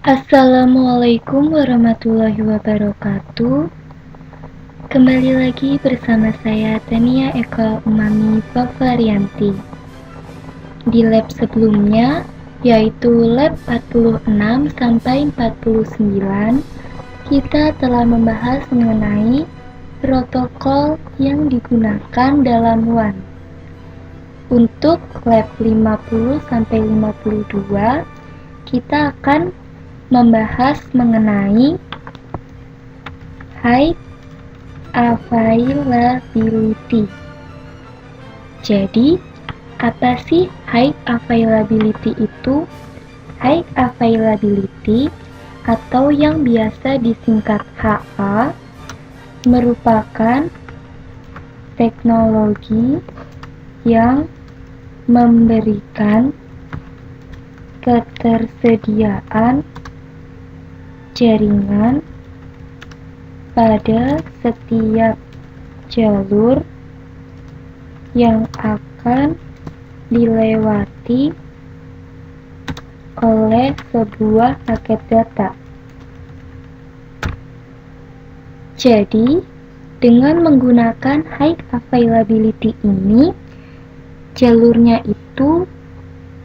Assalamualaikum warahmatullahi wabarakatuh. Kembali lagi bersama saya Tania Eka Umami Bavarianti. Di lab sebelumnya, yaitu lab 46 sampai 49, kita telah membahas mengenai protokol yang digunakan dalam WAN. Untuk lab 50 sampai 52, kita akan membahas mengenai high availability. Jadi, apa sih high availability itu? High availability atau yang biasa disingkat HA merupakan teknologi yang memberikan ketersediaan jaringan pada setiap jalur yang akan dilewati oleh sebuah paket data. Jadi, dengan menggunakan high availability ini, jalurnya itu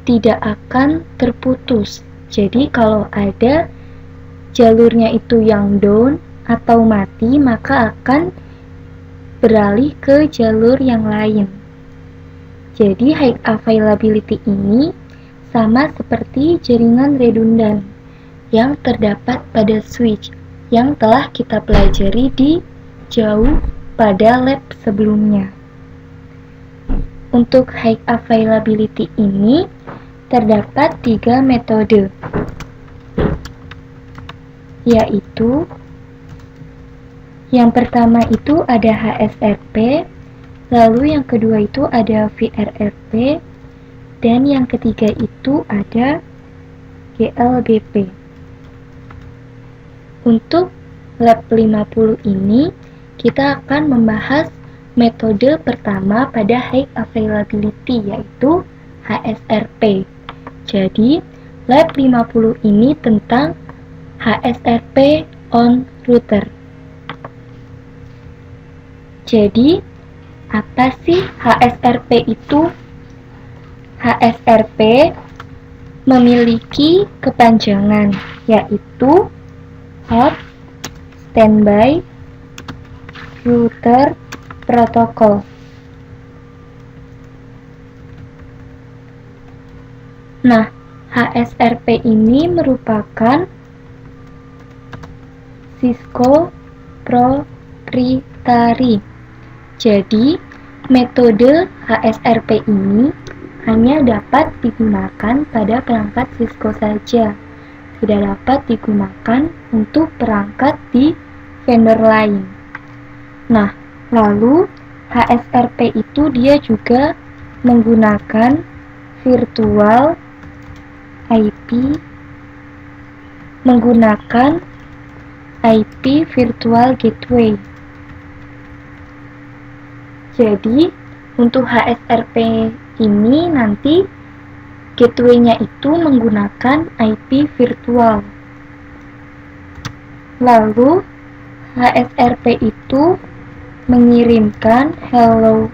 tidak akan terputus. Jadi, kalau ada jalurnya itu yang down atau mati, maka akan beralih ke jalur yang lain. Jadi high availability ini sama seperti jaringan redundan yang terdapat pada switch yang telah kita pelajari di jauh pada lab sebelumnya. Untuk high availability ini terdapat 3 metode, yaitu yang pertama itu ada HSRP, lalu yang kedua itu ada VRRP, dan yang ketiga itu ada GLBP. Untuk lab 50 ini kita akan membahas metode pertama pada high availability, yaitu HSRP. Jadi lab 50 ini tentang HSRP on router. Jadi, apa sih HSRP itu? HSRP memiliki kepanjangan, yaitu Hot Standby Router Protocol. Nah, HSRP ini merupakan Cisco proprietary. Jadi, metode HSRP ini hanya dapat digunakan pada perangkat Cisco saja, tidak dapat digunakan untuk perangkat di vendor lain. Nah, lalu HSRP itu dia juga menggunakan virtual IP, menggunakan IP virtual gateway. Jadi, untuk HSRP ini nanti gateway-nya itu menggunakan IP virtual. Lalu, HSRP itu mengirimkan hello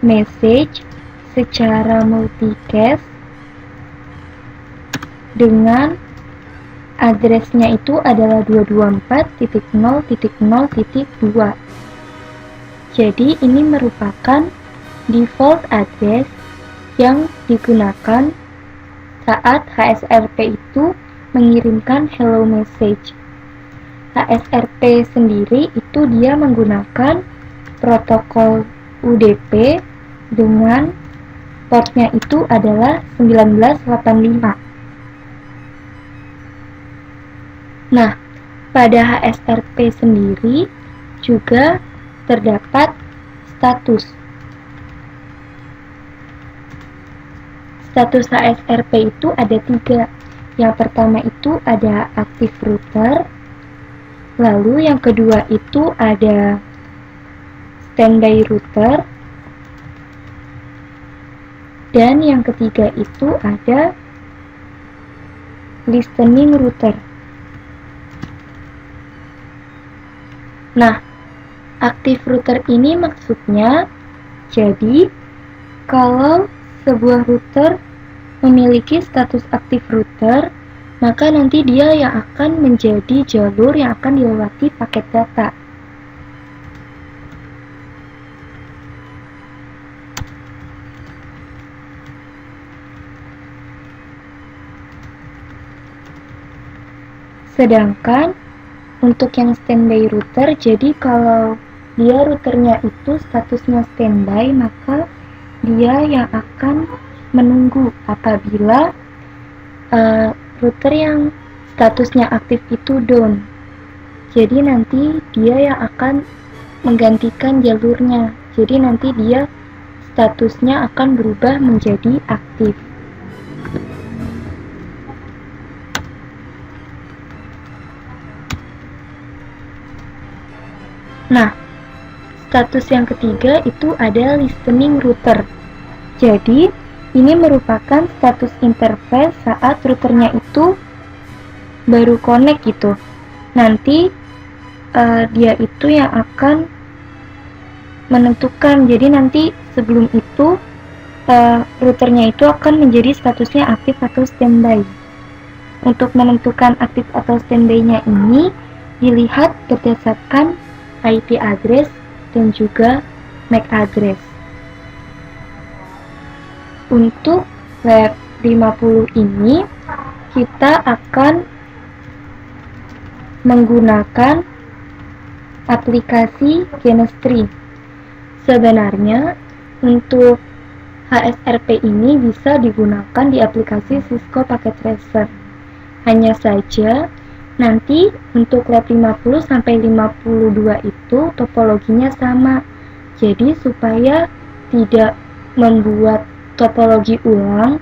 message secara multicast dengan address-nya itu adalah 224.0.0.2. Jadi ini merupakan default address yang digunakan saat HSRP itu mengirimkan hello message. HSRP sendiri itu dia menggunakan protokol UDP dengan portnya itu adalah 1985. Nah, pada HSRP sendiri juga terdapat status. Status HSRP itu ada 3. Yang pertama itu ada active router, lalu yang kedua itu ada standby router, dan yang ketiga itu ada listening router. Nah, active router ini maksudnya, jadi kalau sebuah router memiliki status active router, maka nanti dia yang akan menjadi jalur yang akan dilewati paket data. Sedangkan untuk yang standby router, jadi kalau dia routernya itu statusnya standby, maka dia yang akan menunggu apabila router yang statusnya aktif itu down. Jadi nanti dia yang akan menggantikan jalurnya. Jadi nanti dia statusnya akan berubah menjadi aktif. Nah, status yang ketiga itu ada listening router. Jadi, ini merupakan status interface saat routernya itu baru connect gitu. Nanti dia itu yang akan menentukan. Jadi nanti sebelum itu routernya itu akan menjadi statusnya aktif atau standby. Untuk menentukan aktif atau standby-nya ini dilihat berdasarkan IP address dan juga MAC address. Untuk Lab 50 ini kita akan menggunakan aplikasi Genestry. Sebenarnya untuk HSRP ini bisa digunakan di aplikasi Cisco Packet Tracer. Hanya saja nanti untuk Lab 50 sampai 52 itu topologinya sama. Jadi supaya tidak membuat topologi ulang,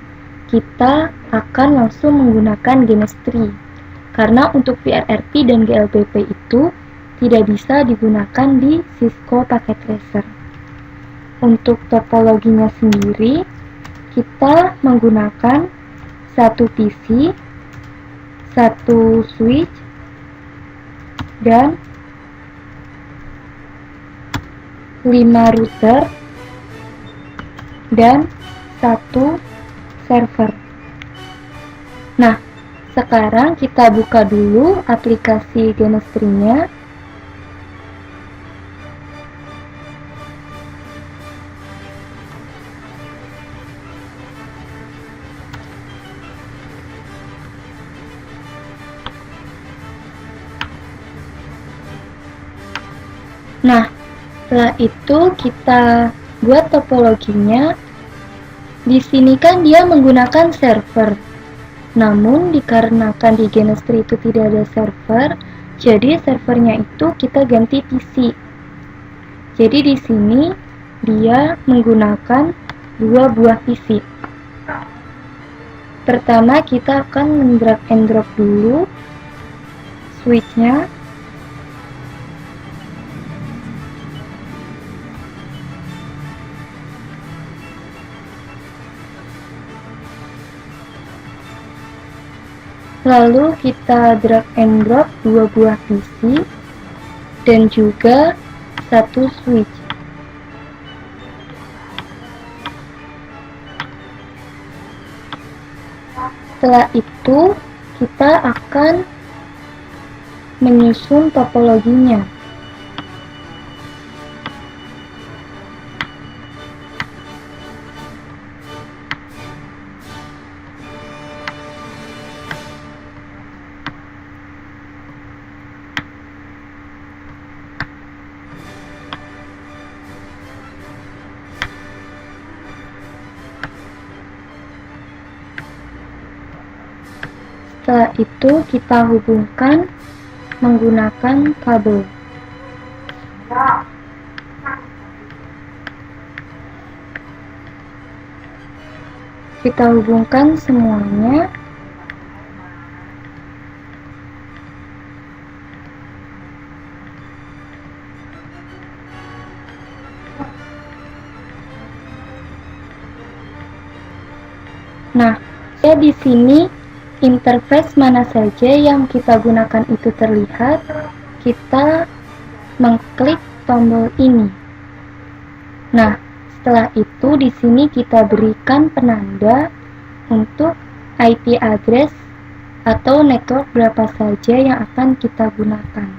kita akan langsung menggunakan Genestry. Karena untuk VRRP dan GLBP itu tidak bisa digunakan di Cisco Packet Tracer. Untuk topologinya sendiri, kita menggunakan satu PC, satu switch, dan 5 router, dan satu server. Nah, sekarang kita buka dulu aplikasi Genestry-nya. Nah, setelah itu kita buat topologinya. Di sini kan dia menggunakan server. Namun dikarenakan di Genestry itu tidak ada server, jadi servernya itu kita ganti PC. Jadi di sini dia menggunakan 2 buah PC. Pertama kita akan men-drag and drop dulu switch-nya. Lalu kita drag and drop 2 buah PC dan juga satu switch. Setelah itu kita akan menyusun topologinya. Setelah itu kita hubungkan menggunakan kabel. Kita hubungkan semuanya. Nah, di sini interface mana saja yang kita gunakan itu terlihat. Kita mengklik tombol ini. Nah, setelah itu di sini kita berikan penanda untuk IP address atau network berapa saja yang akan kita gunakan.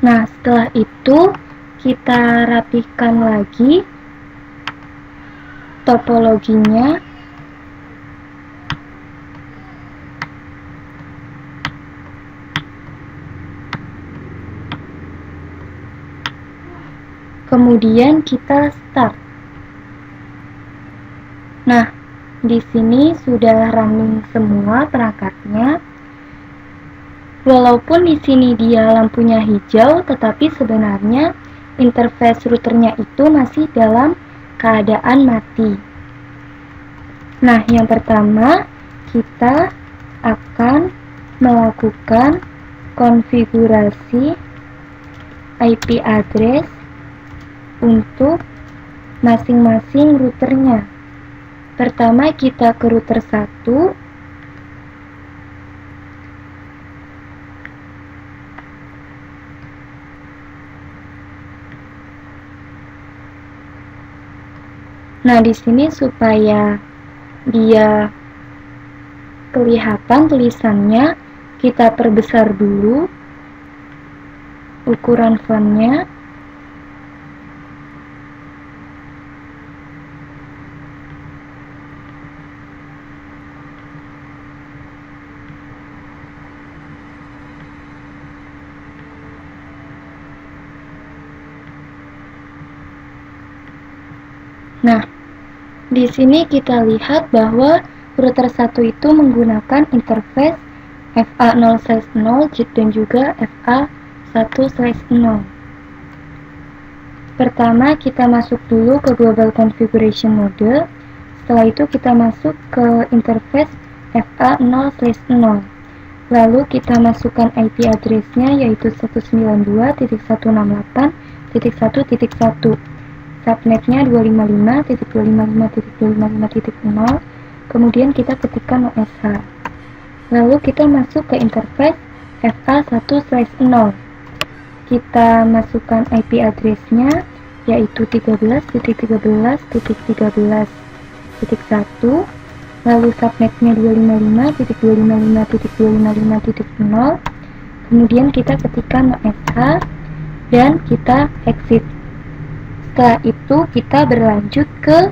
Nah, setelah itu kita rapikan lagi topologinya. Kemudian kita start. Nah, di sini sudah running semua perangkatnya. Walaupun di sini dia lampunya hijau, tetapi sebenarnya interface routernya itu masih dalam keadaan mati. Nah, yang pertama kita akan melakukan konfigurasi IP address untuk masing-masing routernya. Pertama kita ke router 1. Nah, di sini supaya dia kelihatan tulisannya, kita perbesar dulu ukuran fontnya. Nah, di sini kita lihat bahwa router 1 itu menggunakan interface FA0/0 dan juga FA1/0. Pertama kita masuk dulu ke Global Configuration Mode. Setelah itu kita masuk ke interface FA0/0. Lalu kita masukkan IP address-nya yaitu 192.168.1.1. Subnetnya 255.255.255.0. Kemudian kita ketikkan OSH. Lalu kita masuk ke interface FA1/0. Kita masukkan IP address-nya yaitu 13.13.13.1. Lalu subnetnya 255.255.255.0. Kemudian kita ketikkan OSH dan kita exit. Setelah itu kita berlanjut ke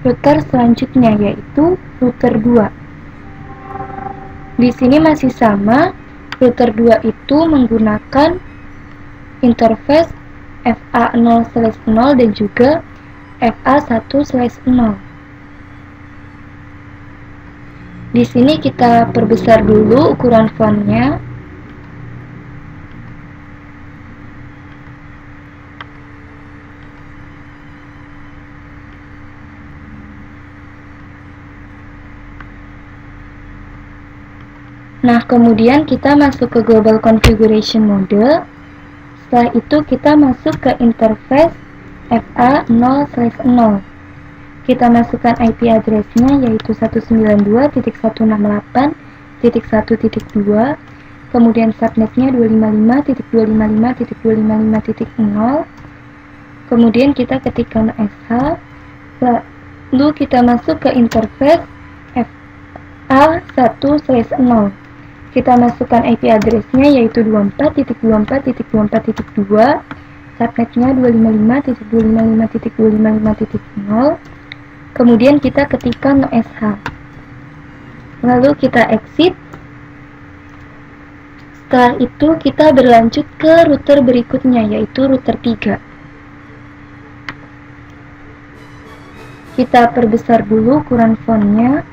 router selanjutnya yaitu router 2. Di sini masih sama, router 2 itu menggunakan interface FA0/0 dan juga FA1/0. Di sini kita perbesar dulu ukuran fontnya. Nah, kemudian kita masuk ke Global Configuration Mode. Setelah itu kita masuk ke interface FA0/0. Kita masukkan IP address-nya yaitu 192.168.1.2. Kemudian subnetnya 255.255.255.0. Kemudian kita ketikkan OSH. Lalu kita masuk ke interface FA1/0. Kita masukkan IP address-nya yaitu 24.24.24.2. Subnetnya 255.255.255.0. Kemudian kita ketikkan OSH. Lalu kita exit. Setelah itu kita berlanjut ke router berikutnya yaitu router 3. Kita perbesar dulu ukuran fontnya.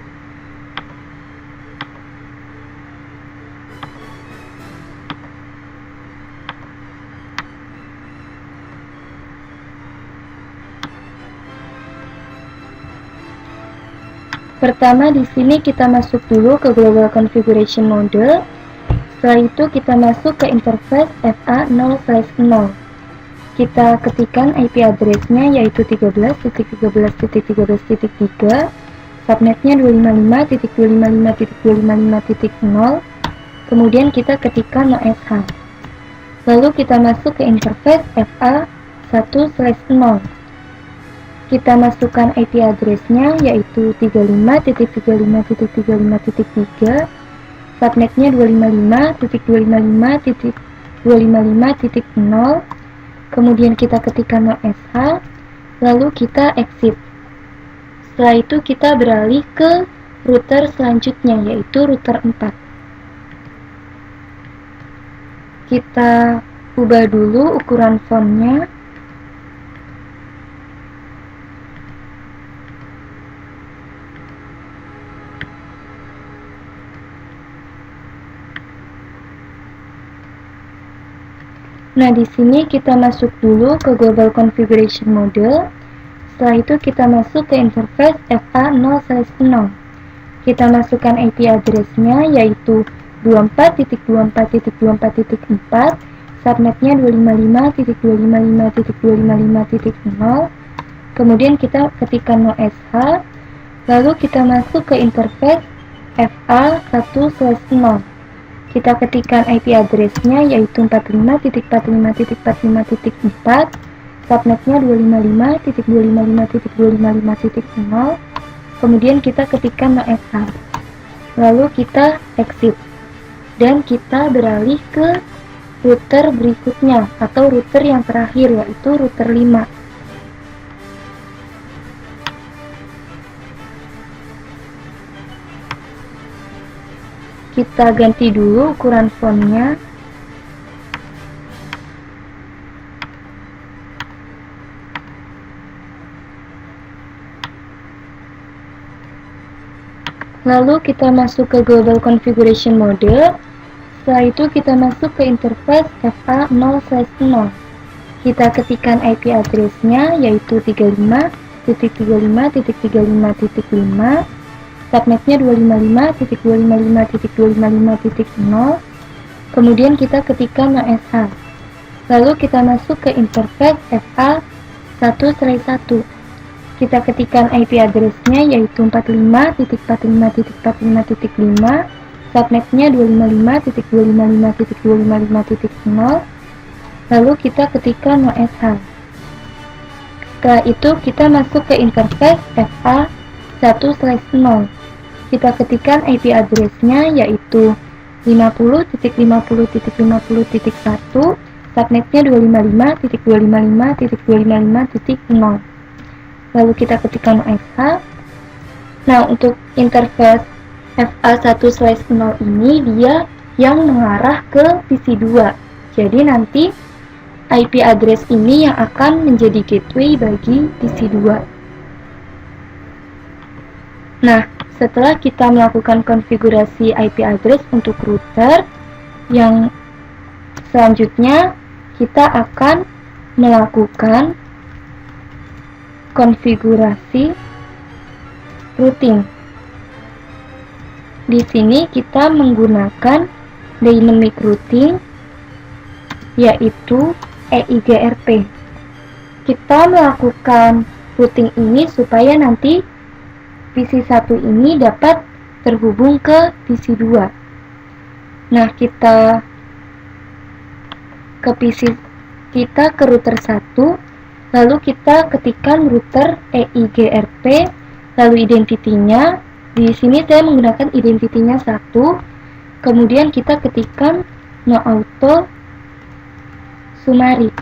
Pertama di sini kita masuk dulu ke Global Configuration Mode. Setelah itu kita masuk ke interface FA0/0. Kita ketikkan IP address-nya yaitu 13.13.13.3, subnetnya 255.255.255.0. Kemudian kita ketikkan OSH. Lalu kita masuk ke interface FA1/0. Kita masukkan IP address-nya yaitu 35.35.35.3, subnetnya 255.255.255.0. Kemudian kita ketikkan OSH, lalu kita exit. Setelah itu kita beralih ke router selanjutnya yaitu router 4. Kita ubah dulu ukuran fontnya. Nah, di sini kita masuk dulu ke Global Configuration Mode. Setelah itu kita masuk ke interface FA0/0. Kita masukkan IP address-nya yaitu 24.24.24.4, subnetnya 255.255.255.0. Kemudian kita ketikkan OSH, lalu kita masuk ke interface FA1/0. Kita ketikkan IP address-nya yaitu 45.45.45.4, subnetnya 255.255.255.0. Kemudian kita ketikkan OSH. Lalu kita exit. Dan kita beralih ke router berikutnya atau router yang terakhir yaitu router 5. Kita ganti dulu ukuran fontnya. Lalu kita masuk ke Global Configuration Mode. Setelah itu kita masuk ke interface FA0/0. Kita ketikkan IP address-nya yaitu 35.35.35.5, subnetnya 255.255.255.0. Kemudian kita ketikkan OSH. Lalu kita masuk ke interface FA1/1. Kita ketikkan IP address-nya yaitu 45.45.45.5, subnetnya 255.255.255.0. Lalu kita ketikkan OSH. Setelah itu kita masuk ke interface FA1/0. Kita ketikkan IP address-nya yaitu 50.50.50.1, subnetnya 255.255.255.0. Lalu kita ketikkan OSH. Nah, untuk interface FA1/0 ini dia yang mengarah ke PC2. Jadi nanti IP address ini yang akan menjadi gateway bagi PC2. Nah, setelah kita melakukan konfigurasi IP address untuk router, yang selanjutnya kita akan melakukan konfigurasi routing. Di sini kita menggunakan dynamic routing yaitu EIGRP. Kita melakukan routing ini supaya nanti PC1 ini dapat terhubung ke PC2. Nah, kita ke router 1, lalu kita ketikkan router EIGRP, lalu identitinya. Di sini saya menggunakan identitinya 1. Kemudian kita ketikkan no auto summary.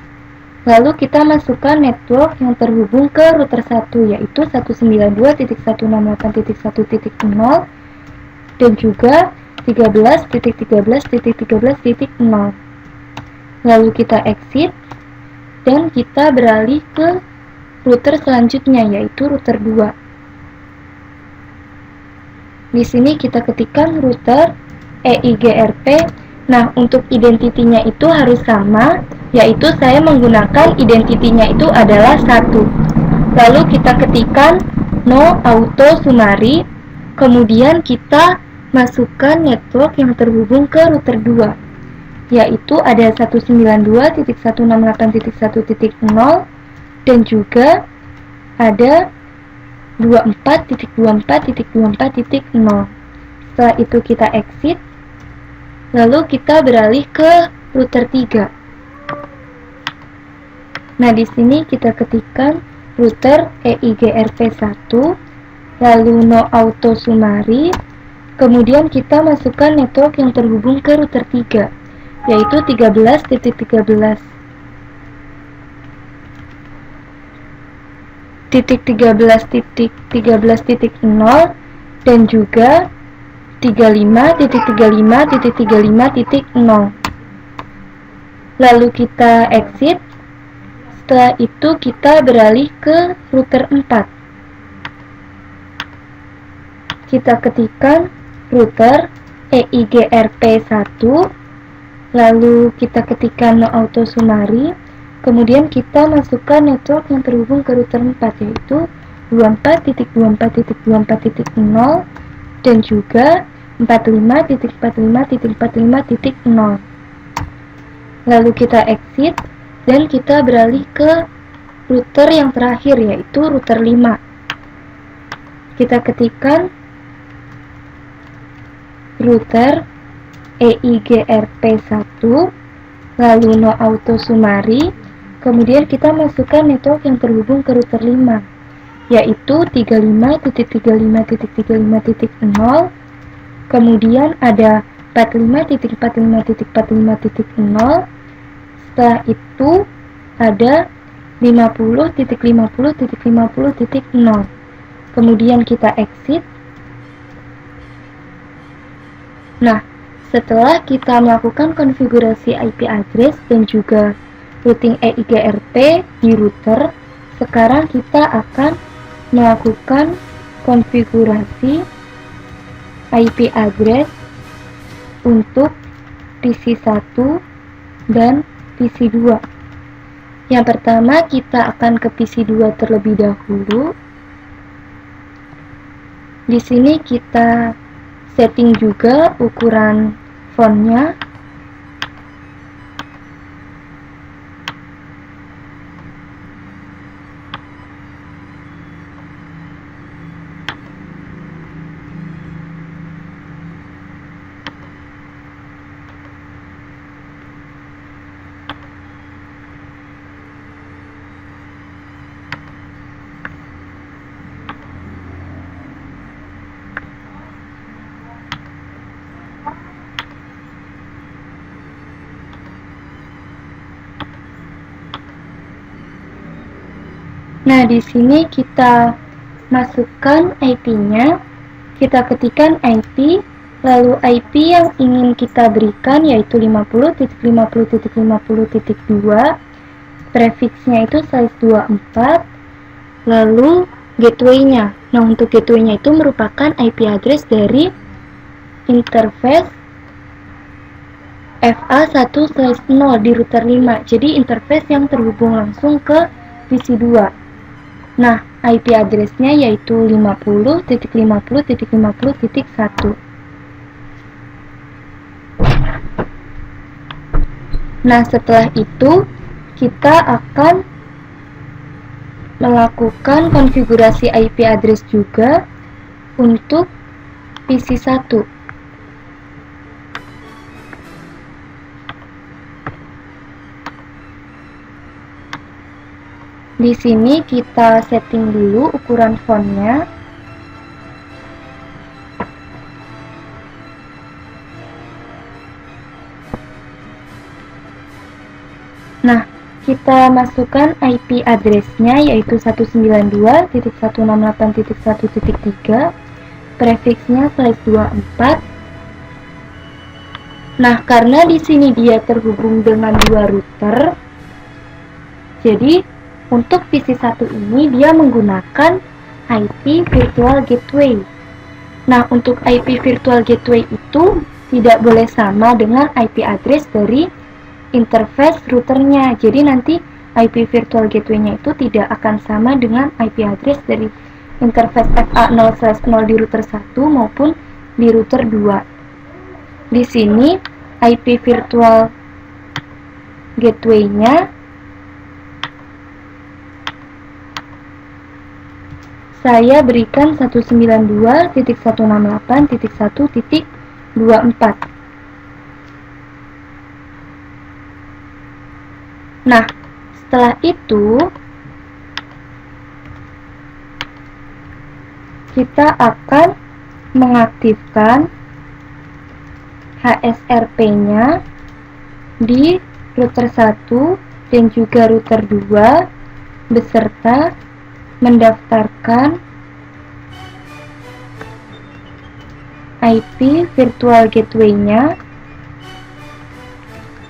Lalu kita masukkan network yang terhubung ke router 1 yaitu 192.168.1.0 dan juga 13.13.13.0. Lalu kita exit dan kita beralih ke router selanjutnya, yaitu router 2. Di sini kita ketikkan router EIGRP. Nah, untuk identitinya itu harus sama, yaitu saya menggunakan identitinya itu adalah 1. Lalu kita ketikkan no auto summary, kemudian kita masukkan network yang terhubung ke router 2, yaitu ada 192.168.1.0 dan juga ada 24.24.24.0. Setelah itu kita exit, lalu kita beralih ke router 3. Nah, di sini kita ketikkan router EIGRP1, lalu no auto summary, kemudian kita masukkan network yang terhubung ke router 3, yaitu 13.13.13.0 dan juga 35.35.35.0. Lalu kita exit. Setelah itu kita beralih ke router 4. Kita ketikkan router EIGRP1, lalu kita ketikkan no auto summary, kemudian kita masukkan network yang terhubung ke router 4, yaitu 24.24.24.0 dan juga 45.45.45.0. Lalu kita exit dan kita beralih ke router yang terakhir, yaitu router 5. Kita ketikkan router EIGRP1, lalu no auto summary, kemudian kita masukkan network yang terhubung ke router 5, yaitu 35.35.35.0, kemudian ada 45.45.45.0, setelah itu ada 50.50.50.0. Kemudian kita exit. Nah, setelah kita melakukan konfigurasi IP address dan juga routing EIGRP di router, sekarang kita akan melakukan konfigurasi IP address untuk PC1 dan PC2. Yang pertama, kita akan ke PC2 terlebih dahulu. Di sini kita setting juga ukuran fontnya. Nah, di sini kita masukkan IP-nya, kita ketikkan IP, lalu IP yang ingin kita berikan yaitu 50.50.50.2, prefixnya itu size 24, lalu gateway-nya. Nah, untuk gateway-nya itu merupakan IP address dari interface FA1/0 di router 5, jadi interface yang terhubung langsung ke PC2. Nah, IP address-nya yaitu 50.50.50.1. Nah, setelah itu kita akan melakukan konfigurasi IP address juga untuk PC1. Di sini kita setting dulu ukuran fontnya. Nah, kita masukkan IP address-nya yaitu 192.168.1.3, prefixnya size 24. Nah, karena di sini dia terhubung dengan dua router, jadi Untuk PC1 ini dia menggunakan IP Virtual Gateway. Nah, untuk IP Virtual Gateway itu tidak boleh sama dengan IP address dari interface routernya. Jadi nanti IP Virtual Gateway-nya itu tidak akan sama dengan IP address dari interface FA0/0 di router 1 maupun di router 2. Di sini IP Virtual Gateway-nya saya berikan 192.168.1.24. Nah, setelah itu kita akan mengaktifkan HSRP-nya di router 1 dan juga router 2 beserta mendaftarkan IP Virtual Gateway-nya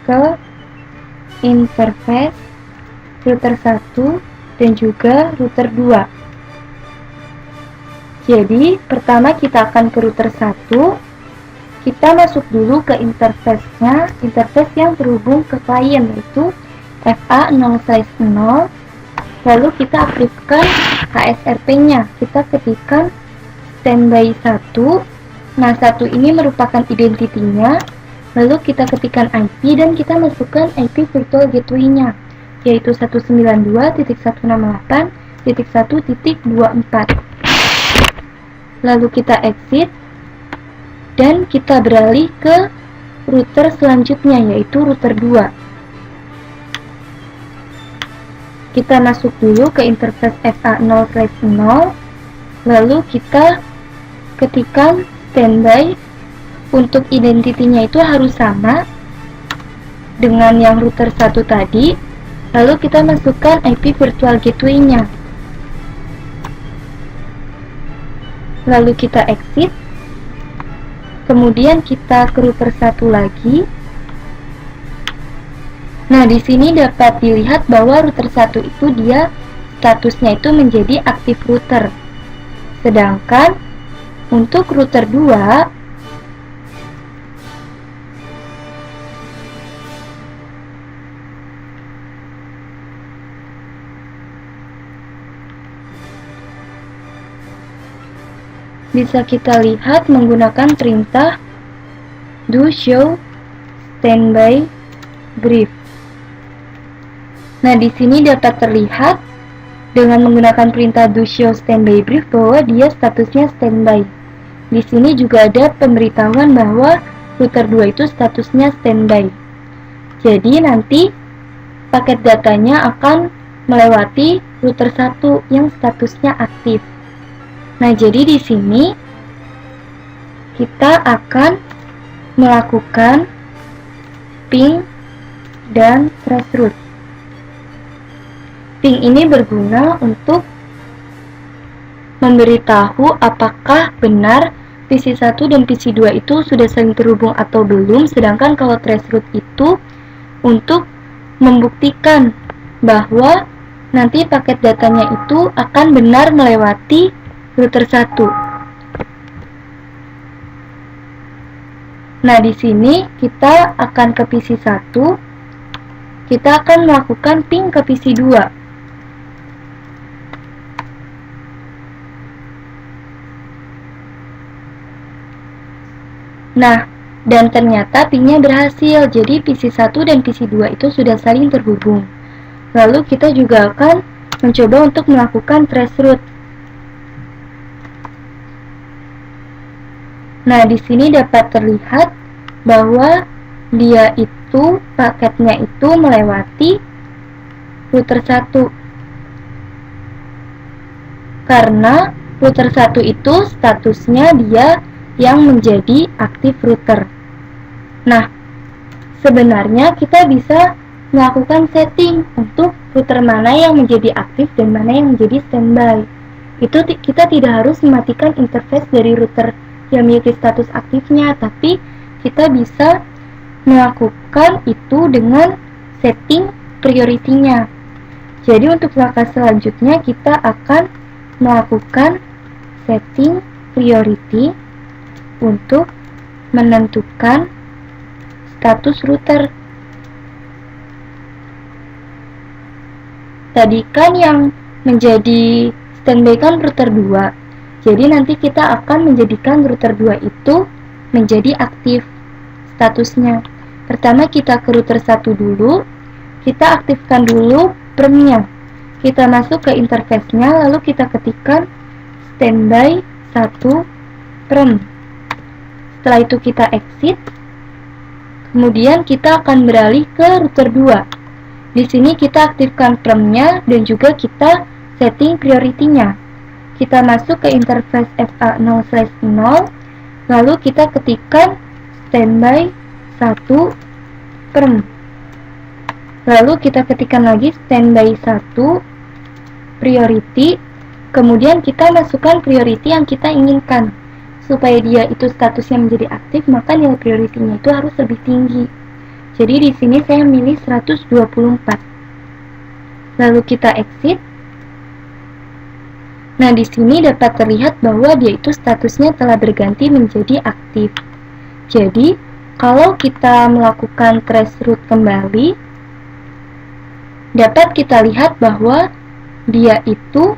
ke interface router 1 dan juga router 2. Jadi, pertama kita akan ke router 1. Kita masuk dulu ke interface-nya, interface yang terhubung ke klien, yaitu FA0/0. Lalu kita aktifkan HSRP-nya. Kita ketikkan standby 1. Nah, 1 ini merupakan identitinya. Lalu kita ketikkan IP dan kita masukkan IP Virtual Gateway-nya, yaitu 192.168.1.24. Lalu kita exit dan kita beralih ke router selanjutnya, yaitu router 2. Kita masuk dulu ke interface FA0/0, lalu kita ketikkan standby. Untuk identitinya itu harus sama dengan yang router 1 tadi. Lalu kita masukkan IP Virtual Gateway-nya. Lalu kita exit. Kemudian kita ke router 1 lagi. Nah, di sini dapat dilihat bahwa router 1 itu dia statusnya itu menjadi active router. Sedangkan untuk router 2 bisa kita lihat menggunakan perintah do show standby brief. Nah, di sini dapat terlihat dengan menggunakan perintah do show standby brief bahwa dia statusnya standby. Di sini juga ada pemberitahuan bahwa router 2 itu statusnya standby. Jadi nanti paket datanya akan melewati router 1 yang statusnya aktif. Nah, jadi di sini kita akan melakukan ping dan traceroute. Ping ini berguna untuk memberitahu apakah benar PC1 dan PC2 itu sudah saling terhubung atau belum, sedangkan kalau traceroute itu untuk membuktikan bahwa nanti paket datanya itu akan benar melewati router 1. Nah, di sini kita akan ke PC1. Kita akan melakukan ping ke PC2. Nah, dan ternyata pingnya berhasil. Jadi PC1 dan PC2 itu sudah saling terhubung. Lalu kita juga akan mencoba untuk melakukan traceroute. Nah, di sini dapat terlihat bahwa dia itu paketnya itu melewati router 1. Karena router 1 itu statusnya dia yang menjadi active router. Nah, sebenarnya kita bisa melakukan setting untuk router mana yang menjadi aktif dan mana yang menjadi standby. Itu kita tidak harus mematikan interface dari router yang memiliki status aktifnya, tapi kita bisa melakukan itu dengan setting priority-nya. Jadi untuk langkah selanjutnya kita akan melakukan setting priority untuk menentukan status router. Tadi kan yang menjadi standby kan router 2. Jadi nanti kita akan menjadikan router 2 itu menjadi aktif statusnya. Pertama kita ke router 1 dulu. Kita aktifkan dulu permnya. Kita masuk ke interface-nya, lalu kita ketikkan standby 1 perm. Setelah itu kita exit. Kemudian kita akan beralih ke router 2. Di sini kita aktifkan permnya dan juga kita setting priority-nya. Kita masuk ke interface FA0/0, lalu kita ketikkan standby 1 perm. Lalu kita ketikkan lagi standby 1 priority. Kemudian kita masukkan priority yang kita inginkan. Supaya dia itu statusnya menjadi aktif, maka nilai priority-nya itu harus lebih tinggi. Jadi di sini saya milih 124. Lalu kita exit. Nah, di sini dapat terlihat bahwa dia itu statusnya telah berganti menjadi aktif. Jadi, kalau kita melakukan traceroute kembali, dapat kita lihat bahwa dia itu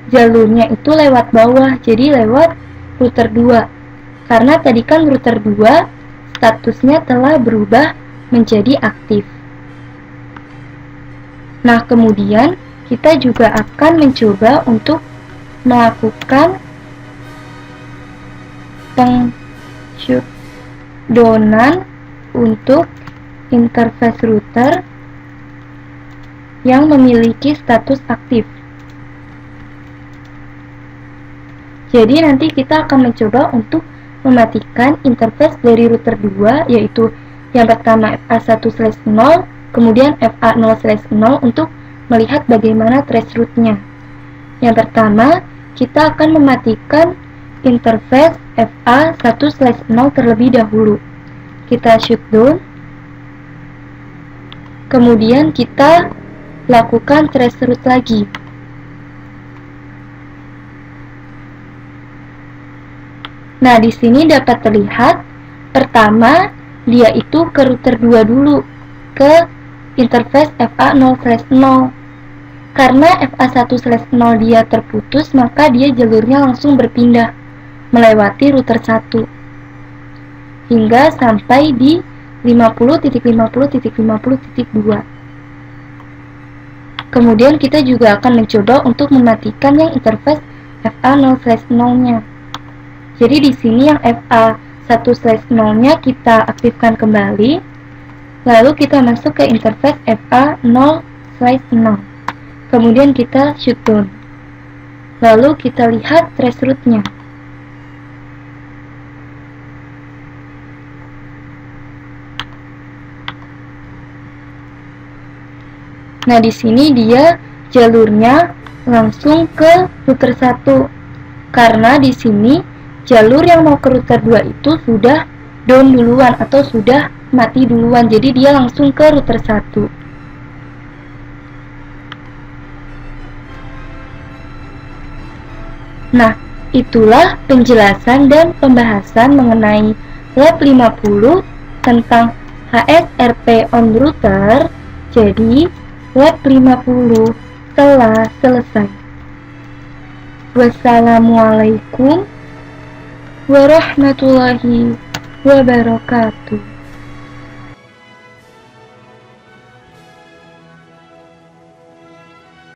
jalurnya itu lewat bawah, jadi lewat router 2. Karena tadi kan router 2 statusnya telah berubah menjadi aktif. Nah, kemudian kita juga akan mencoba untuk melakukan peng-shutdownan untuk interface router yang memiliki status aktif. Jadi nanti kita akan mencoba untuk mematikan interface dari router 2, yaitu yang pertama FA1/0, kemudian FA0/0 untuk melihat bagaimana traceroute-nya. Yang pertama, kita akan mematikan interface FA1/0 terlebih dahulu. Kita shutdown, kemudian kita lakukan traceroute lagi. Nah, di sini dapat terlihat pertama dia itu ke router 2 dulu, ke interface FA0/0. Karena FA1/0 dia terputus, maka dia jalurnya langsung berpindah melewati router 1 hingga sampai di 50.50.50.2. Kemudian kita juga akan mencoba untuk mematikan yang interface FA0/0-nya. Jadi di sini yang FA1/0-nya kita aktifkan kembali, lalu kita masuk ke interface FA0/0. Kemudian kita shutdown. Lalu kita lihat traceroute-nya. Nah, di sini dia jalurnya langsung ke router 1. Karena di sini jalur yang mau ke router 2 itu sudah down duluan atau sudah mati duluan. Jadi dia langsung ke router 1. Nah, itulah penjelasan dan pembahasan mengenai lab 50 tentang HSRP on router. Jadi, lab 50 telah selesai. Wassalamualaikum warahmatullahi wabarakatuh.